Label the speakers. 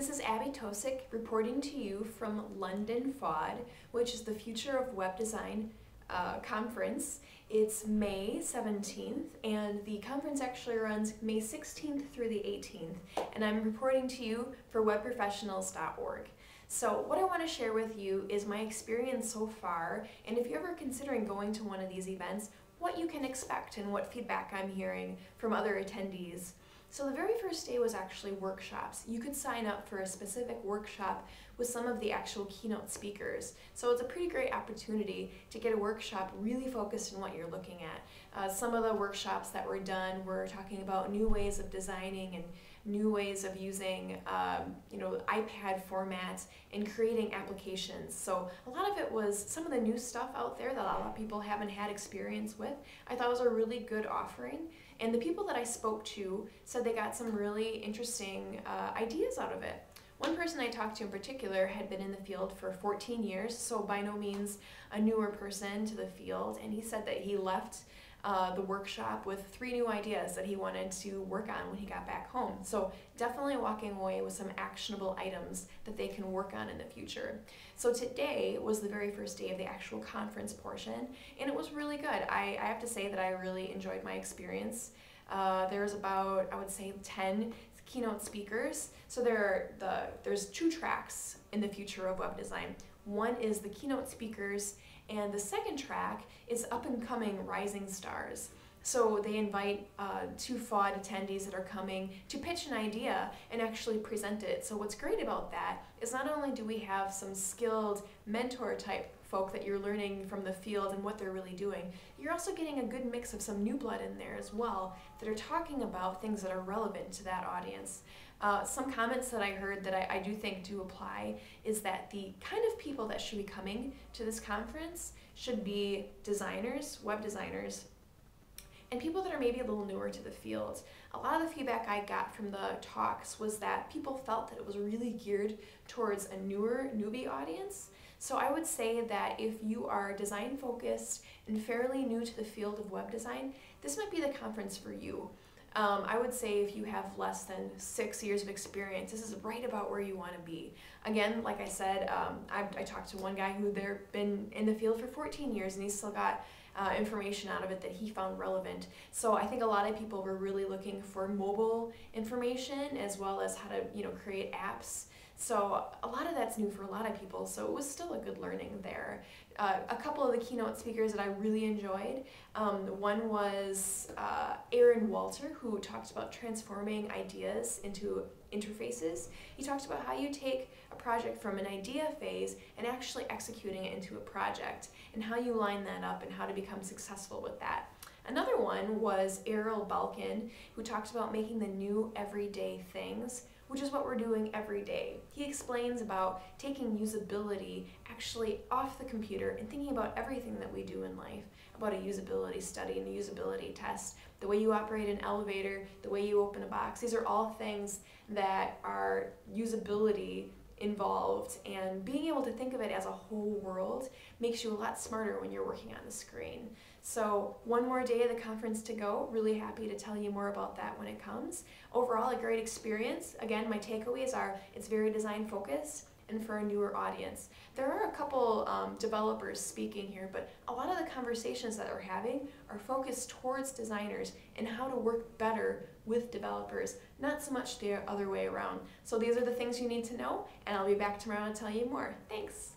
Speaker 1: This is Abbey Tosic reporting to you from London FOWD, which is the Future of Web Design conference. It's May 17th, and the conference actually runs May 16th through the 18th, and I'm reporting to you for webprofessionals.org. So what I want to share with you is my experience so far, and if you're ever considering going to one of these events, what you can expect and what feedback I'm hearing from other attendees. So the very first day was actually workshops. You could sign up for a specific workshop with some of the actual keynote speakers. So it's a pretty great opportunity to get a workshop really focused on what you're looking at. Some of the workshops that were done were talking about new ways of designing and new ways of using iPad formats and creating applications. So a lot of it was some of the new stuff out there that a lot of people haven't had experience with. I thought it was a really good offering. And the people that I spoke to said they got some really interesting ideas out of it. One person I talked to in particular had been in the field for 14 years, so by no means a newer person to the field, and he said that he left the workshop with 3 new ideas that he wanted to work on when he got back home. So definitely walking away with some actionable items that they can work on in the future. So today was the very first day of the actual conference portion, and it was really good. I have to say that I really enjoyed my experience. There's about, I would say, 10 keynote speakers. So there's 2 tracks in the future of web design. One is the keynote speakers, and the second track is up-and-coming rising stars. So they invite 2 FOWD attendees that are coming to pitch an idea and actually present it. So what's great about that is not only do we have some skilled mentor type folk that you're learning from the field and what they're really doing, you're also getting a good mix of some new blood in there as well that are talking about things that are relevant to that audience. Some comments that I heard that I do think do apply is that the kind of people that should be coming to this conference should be designers, web designers, and people that are maybe a little newer to the field. A lot of the feedback I got from the talks was that people felt that it was really geared towards a newer newbie audience. So I would say that if you are design focused and fairly new to the field of web design, this might be the conference for you. I would say if you have less than 6 years of experience, this is right about where you want to be. Again, like I said, I talked to one guy who been in the field for 14 years and he still got information out of it that he found relevant. So I think a lot of people were really looking for mobile information as well as how to create apps. So a lot of that's new for a lot of people, so it was still a good learning there. A couple of the keynote speakers that I really enjoyed, one was Aaron Walter, who talked about transforming ideas into interfaces. He talked about how you take a project from an idea phase and actually executing it into a project, and how you line that up and how to become successful with that. Another one was Errol Balkin, who talked about making the new everyday things, which is what we're doing every day. He explains about taking usability actually off the computer and thinking about everything that we do in life, about a usability study and a usability test, the way you operate an elevator, the way you open a box. These are all things that are usability involved, and being able to think of it as a whole world makes you a lot smarter when you're working on the screen. So one more day of the conference to go. Really happy to tell you more about that when it comes. Overall, a great experience. Again, my takeaways are it's very design focused and for a newer audience. There are a couple developers speaking here, but a lot of the conversations that we're having are focused towards designers and how to work better with developers, not so much the other way around. So these are the things you need to know, and I'll be back tomorrow to tell you more. Thanks.